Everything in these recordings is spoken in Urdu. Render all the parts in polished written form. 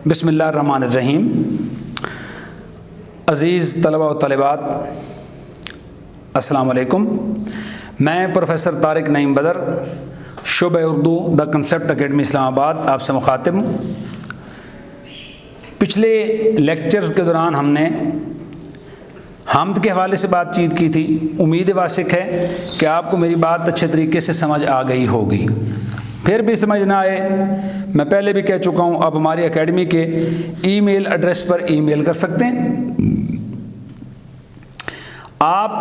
بسم اللہ الرحمن الرحیم۔ عزیز طلبہ و طالبات، السلام علیکم۔ میں پروفیسر طارق نعیم بدر، شعبہ اردو دا کنسیپٹ اکیڈمی اسلام آباد آپ سے مخاطب ہوں۔ پچھلے لیکچرز کے دوران ہم نے حمد کے حوالے سے بات چیت کی تھی۔ امید واسق ہے کہ آپ کو میری بات اچھے طریقے سے سمجھ آ گئی ہوگی۔ پھر بھی سمجھ نہ آئے، میں پہلے بھی کہہ چکا ہوں، آپ ہماری اکیڈمی کے ای میل ایڈریس پر ای میل کر سکتے ہیں۔ آپ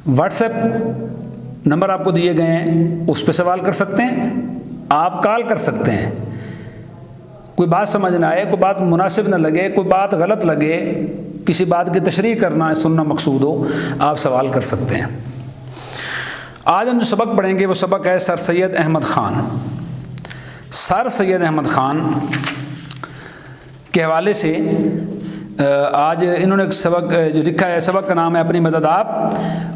واٹس ایپ نمبر آپ کو دیے گئے ہیں، اس پہ سوال کر سکتے ہیں، آپ کال کر سکتے ہیں۔ کوئی بات سمجھ نہ آئے، کوئی بات مناسب نہ لگے، کوئی بات غلط لگے، کسی بات کی تشریح کرنا سننا مقصود ہو، آپ سوال کر سکتے ہیں۔ آج ہم جو سبق پڑھیں گے وہ سبق ہے سر سید احمد خان۔ سر سید احمد خان کے حوالے سے آج انہوں نے ایک سبق جو لکھا ہے، سبق کا نام ہے اپنی مدد آپ،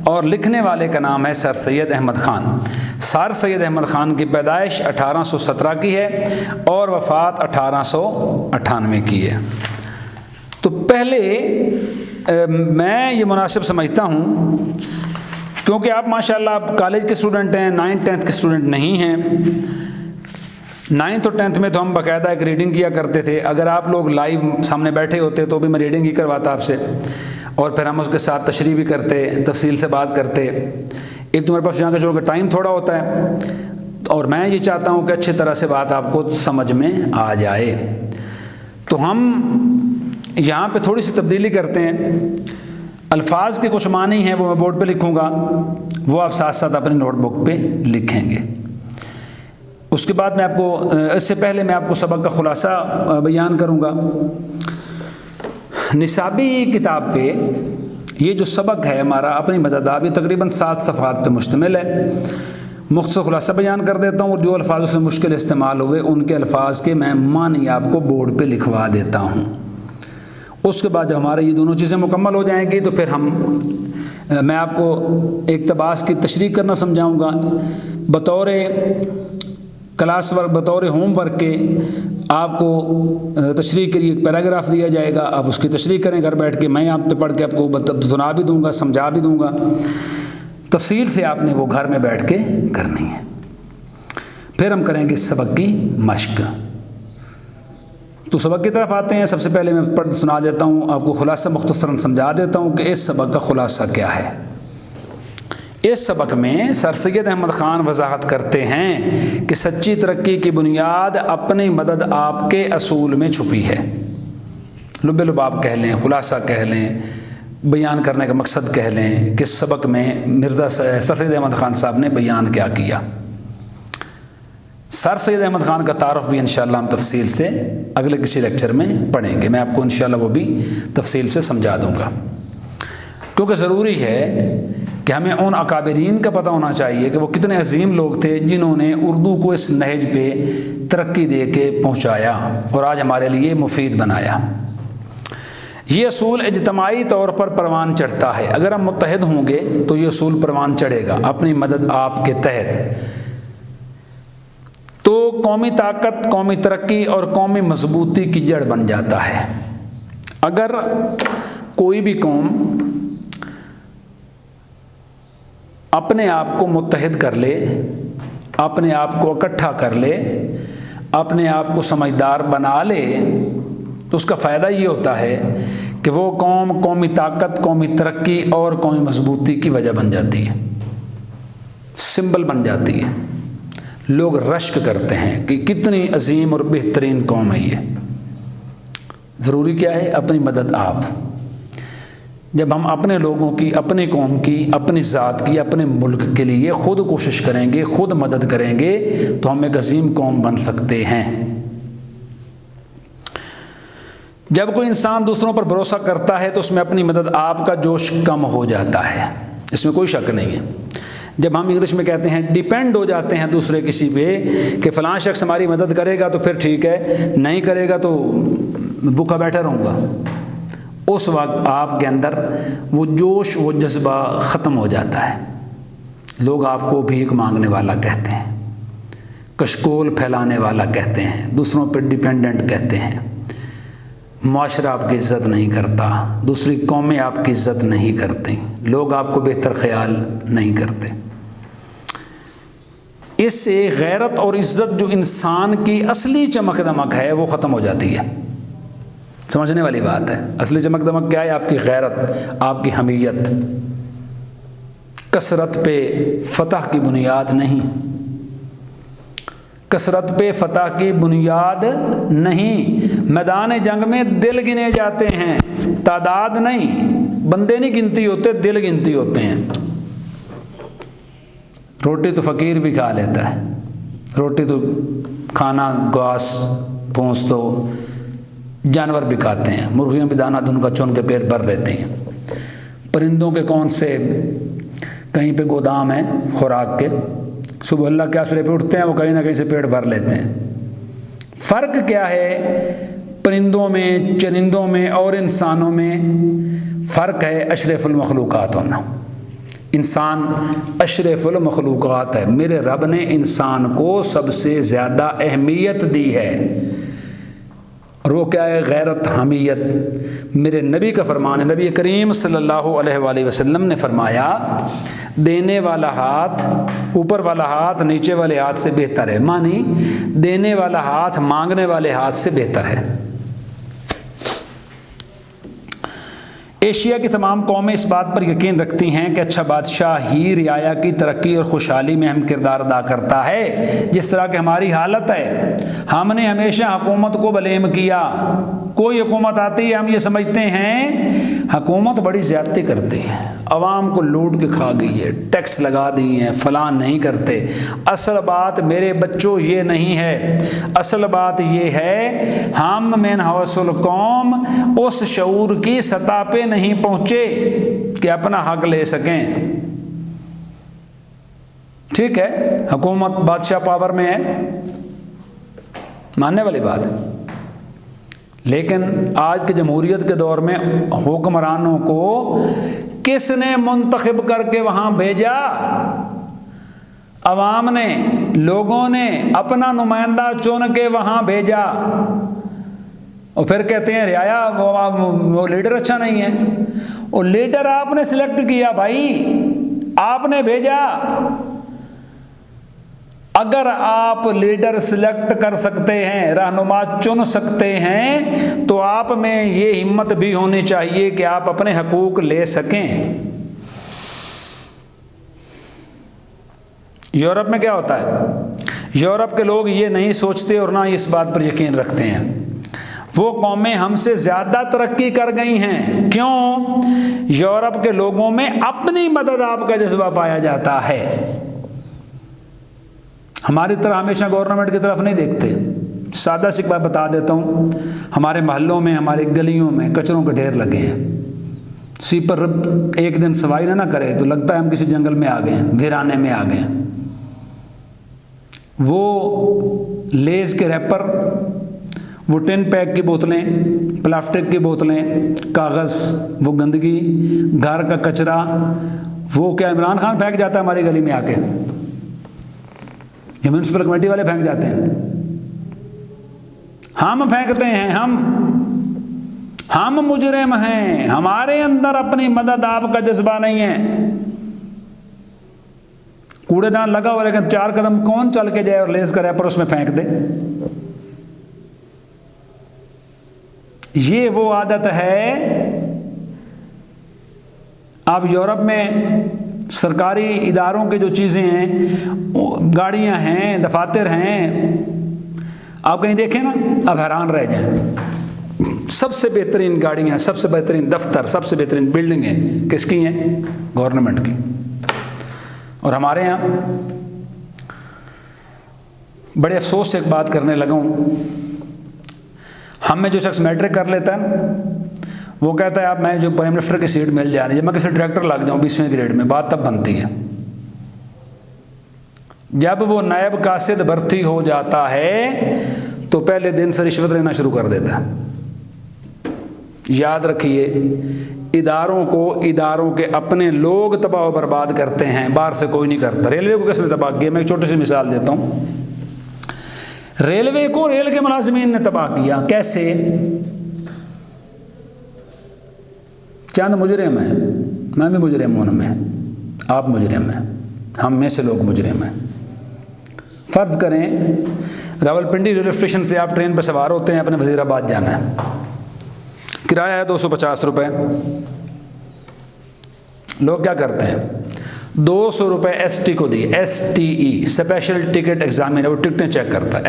اور لکھنے والے کا نام ہے سر سید احمد خان۔ سر سید احمد خان کی پیدائش 1817 کی ہے اور وفات 1898 کی ہے۔ تو پہلے میں یہ مناسب سمجھتا ہوں، کیونکہ آپ ماشاءاللہ آپ کالج کے اسٹوڈنٹ ہیں، 9th 10th کے اسٹوڈنٹ نہیں ہیں۔ 9th اور 10th میں تو ہم باقاعدہ ایک ریڈنگ کیا کرتے تھے۔ اگر آپ لوگ لائیو سامنے بیٹھے ہوتے تو بھی میں ریڈنگ ہی کرواتا آپ سے، اور پھر ہم اس کے ساتھ تشریح بھی کرتے، تفصیل سے بات کرتے۔ ایک تمہارے پاس جہاں کا ٹائم تھوڑا ہوتا ہے، اور میں یہ چاہتا ہوں کہ اچھی طرح سے بات آپ کو سمجھ میں آ جائے۔ تو ہم یہاں پہ تھوڑی سی تبدیلی کرتے ہیں۔ الفاظ کے کچھ معنی ہیں وہ میں بورڈ پہ لکھوں گا، وہ آپ ساتھ ساتھ اپنی نوٹ بک پہ لکھیں گے۔ اس کے بعد میں آپ کو اس سے پہلے میں آپ کو سبق کا خلاصہ بیان کروں گا۔ نصابی کتاب پہ یہ جو سبق ہے ہمارا اپنی مدد آپ، یہ تقریباً 7 صفحات پہ مشتمل ہے۔ مختصر خلاصہ بیان کر دیتا ہوں، اور جو الفاظ سے مشکل استعمال ہوئے ان کے الفاظ کے میں معنی آپ کو بورڈ پہ لکھوا دیتا ہوں۔ اس کے بعد جب ہمارے یہ دونوں چیزیں مکمل ہو جائیں گی تو پھر میں آپ کو اقتباس کی تشریح کرنا سمجھاؤں گا۔ بطور کلاس ورک، بطور ہوم ورک کے آپ کو تشریح کے لیے ایک پیراگراف دیا جائے گا، آپ اس کی تشریح کریں گھر بیٹھ کے۔ میں آپ پہ پڑھ کے آپ کو سنا بھی دوں گا، سمجھا بھی دوں گا۔ تفصیل سے آپ نے وہ گھر میں بیٹھ کے کرنی ہے۔ پھر ہم کریں گے سبق کی مشق۔ تو سبق کی طرف آتے ہیں۔ سب سے پہلے میں پڑھ سنا دیتا ہوں، آپ کو خلاصہ مختصراً سمجھا دیتا ہوں کہ اس سبق کا خلاصہ کیا ہے۔ اس سبق میں سر سید احمد خان وضاحت کرتے ہیں کہ سچی ترقی کی بنیاد اپنی مدد آپ کے اصول میں چھپی ہے۔ لب لباب کہہ لیں، خلاصہ کہہ لیں، بیان کرنے کا مقصد کہہ لیں کہ سبق میں مرزا سر سید احمد خان صاحب نے بیان کیا کیا۔ سر سید احمد خان کا تعارف بھی انشاءاللہ ہم تفصیل سے اگلے کسی لیکچر میں پڑھیں گے۔ میں آپ کو انشاءاللہ وہ بھی تفصیل سے سمجھا دوں گا، کیونکہ ضروری ہے کہ ہمیں ان اکابرین کا پتہ ہونا چاہیے کہ وہ کتنے عظیم لوگ تھے جنہوں نے اردو کو اس نہج پہ ترقی دے کے پہنچایا اور آج ہمارے لیے مفید بنایا۔ یہ اصول اجتماعی طور پر پروان چڑھتا ہے۔ اگر ہم متحد ہوں گے تو یہ اصول پروان چڑھے گا اپنی مدد آپ کے تحت۔ تو قومی طاقت، قومی ترقی اور قومی مضبوطی کی جڑ بن جاتا ہے۔ اگر کوئی بھی قوم اپنے آپ کو متحد کر لے، اپنے آپ کو اکٹھا کر لے، اپنے آپ کو سمجھدار بنا لے، تو اس کا فائدہ یہ ہوتا ہے کہ وہ قوم قومی طاقت، قومی ترقی اور قومی مضبوطی کی وجہ بن جاتی ہے، سمبل بن جاتی ہے۔ لوگ رشک کرتے ہیں کہ کتنی عظیم اور بہترین قوم ہے یہ۔ ضروری کیا ہے؟ اپنی مدد آپ۔ جب ہم اپنے لوگوں کی، اپنی قوم کی، اپنی ذات کی، اپنے ملک کے لیے خود کوشش کریں گے، خود مدد کریں گے، تو ہم ایک عظیم قوم بن سکتے ہیں۔ جب کوئی انسان دوسروں پر بھروسہ کرتا ہے تو اس میں اپنی مدد آپ کا جوش کم ہو جاتا ہے، اس میں کوئی شک نہیں ہے۔ جب ہم انگلش میں کہتے ہیں ڈیپینڈ ہو جاتے ہیں دوسرے کسی پہ کہ فلاں شخص ہماری مدد کرے گا تو پھر ٹھیک ہے، نہیں کرے گا تو بھوکا بیٹھا رہوں گا، اس وقت آپ کے اندر وہ جوش، وہ جذبہ ختم ہو جاتا ہے۔ لوگ آپ کو بھیک مانگنے والا کہتے ہیں، کشکول پھیلانے والا کہتے ہیں، دوسروں پہ ڈیپینڈنٹ کہتے ہیں، معاشرہ آپ کی عزت نہیں کرتا، دوسری قومیں آپ کی عزت نہیں کرتی، لوگ آپ کو بہتر خیال نہیں کرتے۔ اس سے غیرت اور عزت جو انسان کی اصلی چمک دمک ہے وہ ختم ہو جاتی ہے۔ سمجھنے والی بات ہے۔ اصلی چمک دمک کیا ہے؟ آپ کی غیرت، آپ کی حمیت۔ کثرت پہ فتح کی بنیاد نہیں، کثرت پہ فتح کی بنیاد نہیں۔ میدان جنگ میں دل گنے جاتے ہیں، تعداد نہیں، بندے نہیں گنتی ہوتے، دل گنتی ہوتے ہیں۔ روٹی تو فقیر بھی کھا لیتا ہے، روٹی تو کھانا گھاس پھونس تو جانور بھی کھاتے ہیں، مرغیاں بھی دانہ دن کا چن کے پیٹ بھر لیتے ہیں۔ پرندوں کے کون سے کہیں پہ گودام ہیں خوراک کے، صبح اللہ کے آسرے پہ اٹھتے ہیں، وہ کہیں نہ کہیں سے پیٹ بھر لیتے ہیں۔ فرق کیا ہے پرندوں میں، چرندوں میں اور انسانوں میں؟ فرق ہے اشرف المخلوقات ہونا۔ انسان اشرف المخلوقات ہے، میرے رب نے انسان کو سب سے زیادہ اہمیت دی ہے، اور وہ کیا ہے؟ غیرت، حمیت۔ میرے نبی کا فرمان ہے، نبی کریم صلی اللہ علیہ وآلہ وسلم نے فرمایا، دینے والا ہاتھ، اوپر والا ہاتھ نیچے والے ہاتھ سے بہتر ہے، مانی دینے والا ہاتھ مانگنے والے ہاتھ سے بہتر ہے۔ ایشیا کی تمام قومیں اس بات پر یقین رکھتی ہیں کہ اچھا بادشاہ ہی رعایا کی ترقی اور خوشحالی میں اہم کردار ادا کرتا ہے، جس طرح کہ ہماری حالت ہے۔ ہم نے ہمیشہ حکومت کو بلیم کیا، کوئی حکومت آتی ہے ہم یہ سمجھتے ہیں حکومت بڑی زیادتی کرتی ہے، عوام کو لوٹ کے کھا گئی ہے، ٹیکس لگا دی ہیں، فلاں نہیں کرتے۔ اصل بات میرے بچوں یہ نہیں ہے، اصل بات یہ ہے ہم من حوص القوم اس شعور کی سطح پہ نہیں پہنچے کہ اپنا حق لے سکیں۔ ٹھیک ہے، حکومت بادشاہ پاور میں ہے، ماننے والی بات ہے، لیکن آج کے جمہوریت کے دور میں حکمرانوں کو کس نے منتخب کر کے وہاں بھیجا؟ عوام نے، لوگوں نے اپنا نمائندہ چن کے وہاں بھیجا، اور پھر کہتے ہیں رعایا وہ لیڈر اچھا نہیں ہے۔ وہ لیڈر آپ نے سلیکٹ کیا بھائی، آپ نے بھیجا۔ اگر آپ لیڈر سلیکٹ کر سکتے ہیں، رہنما چن سکتے ہیں، تو آپ میں یہ ہمت بھی ہونی چاہیے کہ آپ اپنے حقوق لے سکیں۔ یورپ میں کیا ہوتا ہے؟ یورپ کے لوگ یہ نہیں سوچتے اور نہ اس بات پر یقین رکھتے ہیں۔ وہ قومیں ہم سے زیادہ ترقی کر گئی ہیں۔ کیوں؟ یورپ کے لوگوں میں اپنی مدد آپ کا جذبہ پایا جاتا ہے، ہماری طرح ہمیشہ گورنمنٹ کی طرف نہیں دیکھتے۔ سادہ سی بات بتا دیتا ہوں، ہمارے محلوں میں، ہماری گلیوں میں کچروں کے ڈھیر لگے ہیں، سویپر ایک دن صفائی نہ کرے تو لگتا ہے ہم کسی جنگل میں آ گئے ہیں، ویرانے میں آ گئے ہیں۔ وہ لیز کے ریپر، وہ ٹن پیک کی بوتلیں، پلاسٹک کی بوتلیں، کاغذ، وہ گندگی، گھر کا کچرا، وہ کیا عمران خان پھینک جاتا ہے ہماری گلی میں آ کے؟ یہ میونسپل کمیٹی والے پھینک جاتے ہیں؟ ہم پھینکتے ہیں؟ ہم مجرم ہیں، ہمارے اندر اپنی مدد آپ کا جذبہ نہیں ہے۔ کوڑے دان لگا ہوا، لیکن 4 قدم کون چل کے جائے اور لیز کا ریپر اس میں پھینک دے؟ یہ وہ عادت ہے۔ آپ یورپ میں سرکاری اداروں کے جو چیزیں ہیں، گاڑیاں ہیں، دفاتر ہیں، آپ کہیں دیکھیں نا، آپ حیران رہ جائیں۔ سب سے بہترین گاڑیاں، سب سے بہترین دفتر، سب سے بہترین بلڈنگیں کس کی ہیں؟ گورنمنٹ کی۔ اور ہمارے یہاں بڑے افسوس سے ایک بات کرنے لگا ہوں، ہم میں جو شخص میٹرک کر لیتا ہے وہ کہتا ہے اب میں جو پرائم منسٹر کی سیٹ مل جا رہی ہے، میں کسی ڈائریکٹر لگ جاؤں 20ویں گریڈ میں، بات تب بنتی ہے جب وہ نائب قاصد بھرتی ہو جاتا ہے تو پہلے دن سے رشوت لینا شروع کر دیتا ہے۔ یاد رکھیے، اداروں کے اپنے لوگ تباہ و برباد کرتے ہیں، باہر سے کوئی نہیں کرتا۔ ریلوے کو کس نے تباہ کیا؟ میں ایک چھوٹی سی مثال دیتا ہوں۔ ریلوے کو ریل کے ملازمین نے تباہ کیا. کیسے؟ چند مجرم ہیں، میں بھی مجرم ہوں، ان میں آپ مجرم ہیں، ہم میں سے لوگ مجرم ہیں. فرض کریں راولپنڈی ریلوے اسٹیشن سے آپ ٹرین پہ سوار ہوتے ہیں، اپنے وزیر آباد جانا ہے، کرایہ ہے 250 روپے. لوگ کیا کرتے ہیں، 200 روپے ایس ٹی کو دیے، S T E special ticket examiner, وہ ٹکٹیں چیک کرتا ہے.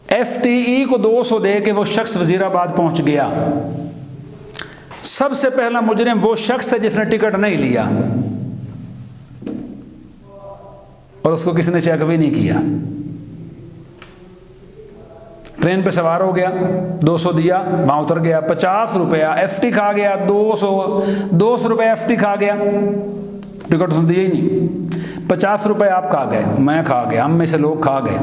ایس ٹی ای کو 200 دے کے وہ شخص وزیر آباد پہنچ گیا. سب سے پہلا مجرم وہ شخص ہے جس نے ٹکٹ نہیں لیا اور اس کو کسی نے چیک بھی نہیں کیا. ٹرین پہ سوار ہو گیا، 200 دیا، وہاں اتر گیا، 50 روپیہ ایف ٹی کھا گیا، 200 روپے ایف ٹی کھا گیا، ٹکٹ اس نے دیا ہی نہیں. 50 روپے آپ کھا گئے، میں کھا گیا، ہم میں سے لوگ کھا گئے.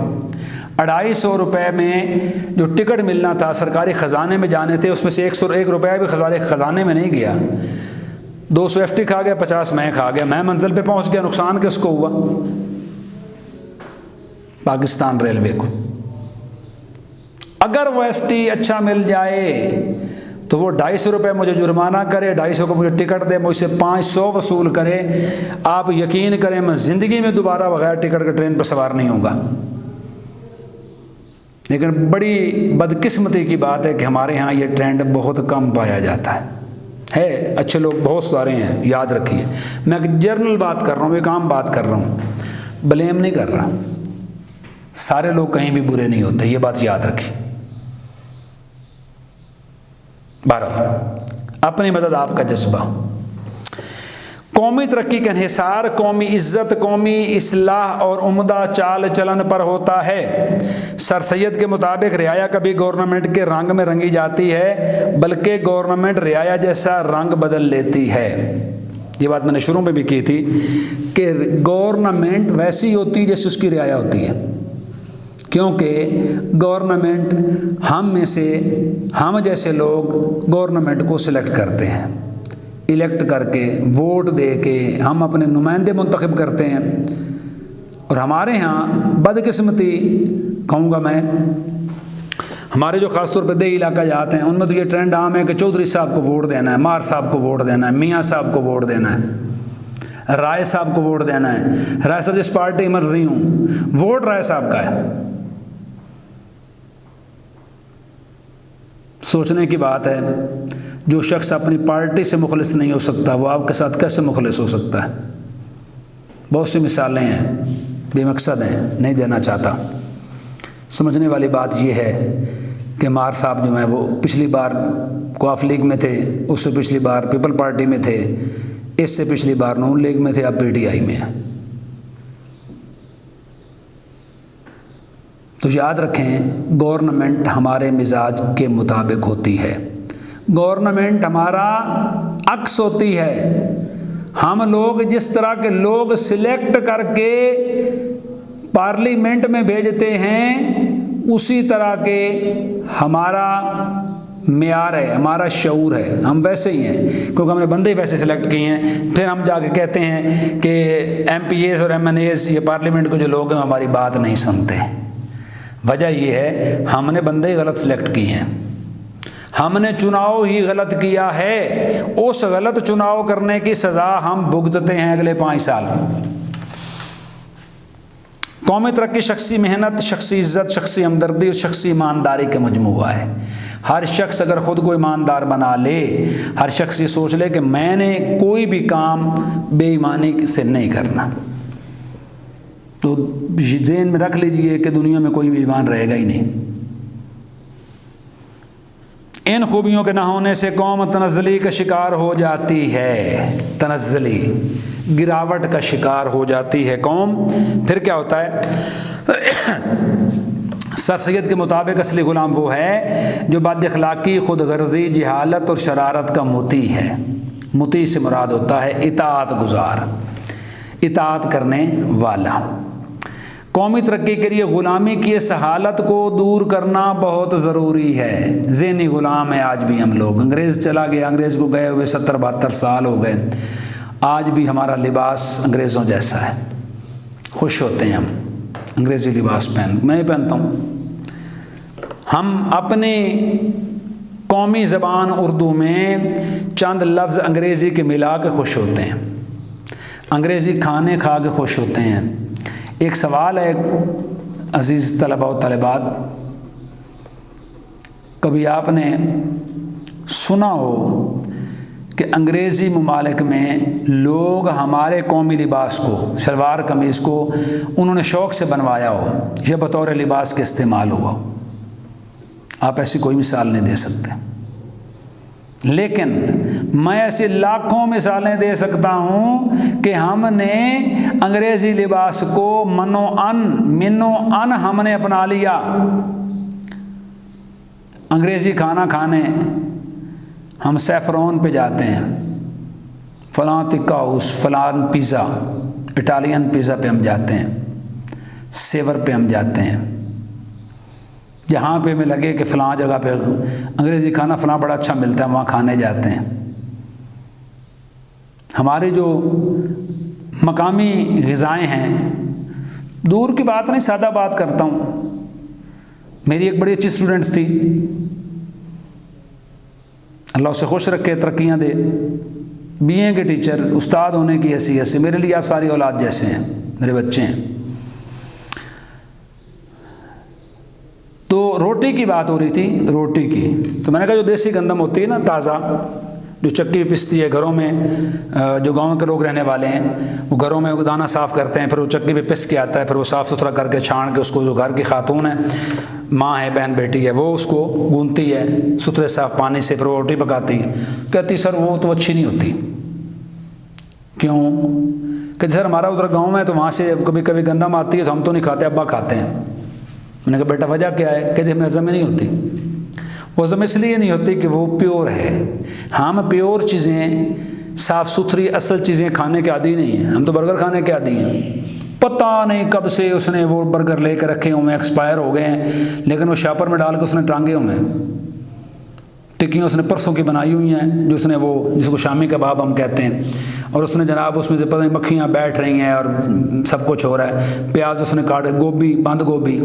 250 روپے میں جو ٹکٹ ملنا تھا سرکاری خزانے میں جانے تھے، اس میں سے 101 روپیہ بھی خزانے میں نہیں گیا. 200 ایف ٹی کھا گیا، 50 میں کھا گیا، میں منزل پہ پہنچ گیا. نقصان کس کو ہوا؟ پاکستان ریلوے کو. اگر وہ ایف ٹی اچھا مل جائے تو وہ 250 روپے مجھے جرمانہ کرے، 250 کو مجھے ٹکٹ دے، مجھ سے 500 وصول کرے. آپ یقین کریں میں زندگی میں دوبارہ بغیر ٹکٹ کے ٹرین پر سوار نہیں ہوں گا. لیکن بڑی بدقسمتی کی بات ہے کہ ہمارے ہاں یہ ٹرینڈ بہت کم پایا جاتا ہے. اچھے لوگ بہت سارے ہیں، یاد رکھیے. میں ایک جرنل بات کر رہا ہوں، ایک عام بات کر رہا ہوں، بلیم نہیں کر رہا. سارے لوگ کہیں بھی برے نہیں ہوتے، یہ بات یاد رکھیے. بہرحال اپنی مدد آپ کا جذبہ، قومی ترقی کا انحصار قومی عزت، قومی اصلاح اور عمدہ چال چلن پر ہوتا ہے. سر سید کے مطابق رعایا کبھی گورنمنٹ کے رنگ میں رنگی جاتی ہے بلکہ گورنمنٹ رعایا جیسا رنگ بدل لیتی ہے. یہ بات میں نے شروع میں بھی کی تھی کہ گورنمنٹ ویسی ہوتی جیسے اس کی رعایا ہوتی ہے، کیونکہ گورنمنٹ ہم جیسے لوگ گورنمنٹ کو سلیکٹ کرتے ہیں، الیکٹ کر کے، ووٹ دے کے ہم اپنے نمائندے منتخب کرتے ہیں. اور ہمارے ہاں بدقسمتی کہوں گا میں، ہمارے جو خاص طور پہ دیہی علاقہ جاتے ہیں ان میں تو یہ ٹرینڈ عام ہے کہ چودھری صاحب کو ووٹ دینا ہے، مار صاحب کو ووٹ دینا ہے، میاں صاحب کو ووٹ دینا ہے، رائے صاحب کو ووٹ دینا ہے. رائے صاحب جس پارٹی مرضی ہوں، ووٹ رائے صاحب کا ہے. سوچنے کی بات ہے، جو شخص اپنی پارٹی سے مخلص نہیں ہو سکتا وہ آپ کے ساتھ کیسے مخلص ہو سکتا ہے؟ بہت سی مثالیں ہیں، بے مقصد ہیں، نہیں دینا چاہتا. سمجھنے والی بات یہ ہے کہ مار صاحب جو ہیں وہ پچھلی بار قواف لیگ میں تھے، اس سے پچھلی بار پیپل پارٹی میں تھے، اس سے پچھلی بار نون لیگ میں تھے، اب پی ٹی آئی میں ہیں. تو یاد رکھیں گورنمنٹ ہمارے مزاج کے مطابق ہوتی ہے، گورنمنٹ ہمارا عکس ہوتی ہے. ہم لوگ جس طرح کے لوگ سلیکٹ کر کے پارلیمنٹ میں بھیجتے ہیں اسی طرح کے ہمارا معیار ہے، ہمارا شعور ہے، ہم ویسے ہی ہیں کیونکہ ہم نے بندے ویسے سلیکٹ کیے ہیں. پھر ہم جا کے کہتے ہیں کہ ایم پی ایز اور ایم این ایز، یہ پارلیمنٹ کے جو لوگ ہیں ہماری بات نہیں سنتے. وجہ یہ ہے ہم نے بندے غلط سلیکٹ کیے ہیں، ہم نے چناؤ ہی غلط کیا ہے. اس غلط چناؤ کرنے کی سزا ہم بھگتتے ہیں اگلے 5 سال. قومی ترقی شخصی محنت، شخصی عزت، شخصی ہمدردی اور شخصی ایمانداری کا مجموعہ ہے. ہر شخص اگر خود کو ایماندار بنا لے، ہر شخص یہ سوچ لے کہ میں نے کوئی بھی کام بے ایمانی سے نہیں کرنا، تو ذہن میں رکھ لیجئے کہ دنیا میں کوئی بھی ایمان رہے گا ہی نہیں. ان خوبیوں کے نہ ہونے سے قوم تنزلی کا شکار ہو جاتی ہے، تنزلی گراوٹ کا شکار ہو جاتی ہے قوم. پھر کیا ہوتا ہے؟ سر سید کے مطابق اصلی غلام وہ ہے جو بد اخلاقی، خود غرضی، جہالت اور شرارت کا مطیع ہے. مطیع سے مراد ہوتا ہے اطاعت گزار، اطاعت کرنے والا. قومی ترقی کے لیے غلامی کی اس حالت کو دور کرنا بہت ضروری ہے. ذہنی غلام ہے آج بھی ہم لوگ. انگریز چلا گیا، انگریز کو گئے ہوئے 70-72 سال ہو گئے، آج بھی ہمارا لباس انگریزوں جیسا ہے. خوش ہوتے ہیں ہم انگریزی لباس میں ہی پہنتا ہوں۔ ہم اپنی قومی زبان اردو میں چند لفظ انگریزی کے ملا کے خوش ہوتے ہیں، انگریزی کھانے کھا کے خوش ہوتے ہیں۔ ایک سوال ہے عزیز طلباء و طالبات، کبھی آپ نے سنا ہو کہ انگریزی ممالک میں لوگ ہمارے قومی لباس کو، شلوار قمیض کو انہوں نے شوق سے بنوایا ہو، یہ بطور لباس کے استعمال ہوا ہو؟ آپ ایسی کوئی مثال نہیں دے سکتے، لیکن میں ایسی لاکھوں مثالیں دے سکتا ہوں کہ ہم نے انگریزی لباس کو منو ان ہم نے اپنا لیا۔ انگریزی کھانا کھانے ہم سیفرون پہ جاتے ہیں، فلاں تکا ہاؤس، فلاں پیزا، اٹالین پیزا پہ ہم جاتے ہیں، سیور پہ ہم جاتے ہیں، جہاں پہ ہمیں لگے کہ فلاں جگہ پہ انگریزی کھانا فلاں بڑا اچھا ملتا ہے، وہاں کھانے جاتے ہیں۔ ہماری جو مقامی غذائیں ہیں، دور کی بات نہیں، سادہ بات کرتا ہوں۔ میری ایک بڑی اچھی اسٹوڈنٹس تھی، اللہ اسے خوش رکھے، ترقیاں دے، بی اے کے ٹیچر، استاد ہونے کی حیثیت سے میرے لیے آپ ساری اولاد جیسے ہیں، میرے بچے ہیں۔ تو روٹی کی بات ہو رہی تھی، روٹی کی، تو میں نے کہا جو دیسی گندم ہوتی ہے نا تازہ، جو چکی پستی ہے گھروں میں، جو گاؤں کے لوگ رہنے والے ہیں وہ گھروں میں دانہ صاف کرتے ہیں، پھر وہ چکی پہ پس کے آتا ہے، پھر وہ صاف ستھرا کر کے چھان کے اس کو، جو گھر کی خاتون ہے، ماں ہے، بہن بیٹی ہے، وہ اس کو گونتی ہے ستھرے صاف پانی سے، پھر وہ روٹی پکاتی ہے۔ کہتی سر وہ تو اچھی نہیں ہوتی۔ کیوں؟ کہ سر ہمارا ادھر گاؤں میں تو وہاں سے کبھی کبھی گندم آتی ہے تو ہم تو نہیں کھاتے، ابا کھاتے ہیں۔ میں نے کہا بیٹا وجہ کیا ہے؟ کہ ہمیں ہضم نہیں ہوتی۔ وہ ہضم اس لیے نہیں ہوتی کہ وہ پیور ہے، ہم پیور چیزیں، صاف ستھری اصل چیزیں کھانے کے عادی نہیں ہیں، ہم تو برگر کھانے کے عادی ہیں۔ پتہ نہیں کب سے اس نے وہ برگر لے کے رکھے ہوئے ہیں، ایکسپائر ہو گئے ہیں، لیکن وہ شاپر میں ڈال کے اس نے ٹانگے ہوئے ہیں۔ ٹکیاں اس نے پرسوں کی بنائی ہوئی ہیں، جو اس نے وہ جس کو شامی کباب ہم کہتے ہیں، اور اس نے جناب اس میں سے پتہ نہیں مکھیاں بیٹھ رہی ہیں اور سب کچھ ہو رہا ہے۔ پیاز اس نے کاٹے، گوبھی، بند گوبھی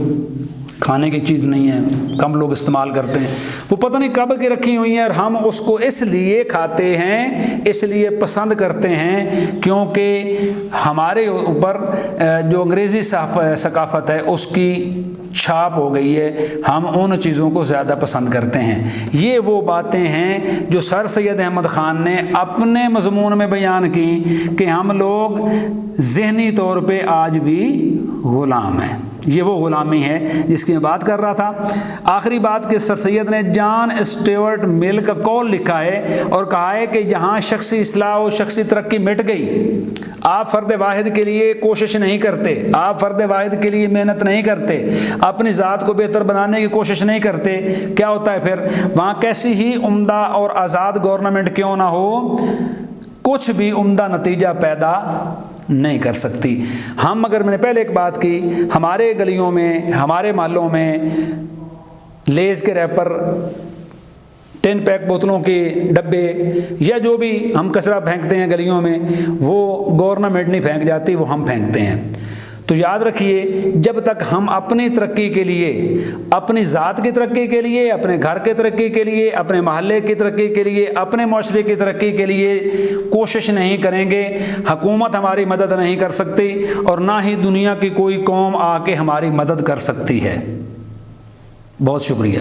کھانے کی چیز نہیں ہے، کم لوگ استعمال کرتے ہیں، وہ پتہ نہیں کب کی رکھی ہوئی ہیں، اور ہم اس کو اس لیے کھاتے ہیں، اس لیے پسند کرتے ہیں کیونکہ ہمارے اوپر جو انگریزی ثقافت ہے اس کی چھاپ ہو گئی ہے، ہم ان چیزوں کو زیادہ پسند کرتے ہیں۔ یہ وہ باتیں ہیں جو سر سید احمد خان نے اپنے مضمون میں بیان کی کہ ہم لوگ ذہنی طور پہ آج بھی غلام ہیں۔ یہ وہ غلامی ہے جس کی میں بات کر رہا تھا۔ آخری بات کہ سر سید نے جان اسٹیورٹ مل کا قول لکھا ہے اور کہا ہے کہ جہاں شخصی اصلاح و شخصی ترقی مٹ گئی، آپ فرد واحد کے لیے کوشش نہیں کرتے، آپ فرد واحد کے لیے محنت نہیں کرتے، اپنی ذات کو بہتر بنانے کی کوشش نہیں کرتے، کیا ہوتا ہے پھر؟ وہاں کیسی ہی عمدہ اور آزاد گورنمنٹ کیوں نہ ہو، کچھ بھی عمدہ نتیجہ پیدا نہیں کر سکتی۔ ہم اگر میں نے پہلے ایک بات کی، ہمارے گلیوں میں، ہمارے محلوں میں لیز کے ریپر، 10 پیک بوتلوں کے ڈبے یا جو بھی ہم کچرا پھینکتے ہیں گلیوں میں، وہ گورنمنٹ نہیں پھینک جاتی، وہ ہم پھینکتے ہیں۔ تو یاد رکھیے، جب تک ہم اپنی ترقی کے لیے، اپنی ذات کی ترقی کے لیے، اپنے گھر کی ترقی کے لیے، اپنے محلے کی ترقی کے لیے، اپنے معاشرے کی ترقی کے لیے کوشش نہیں کریں گے، حکومت ہماری مدد نہیں کر سکتی، اور نہ ہی دنیا کی کوئی قوم آ کے ہماری مدد کر سکتی ہے۔ بہت شکریہ۔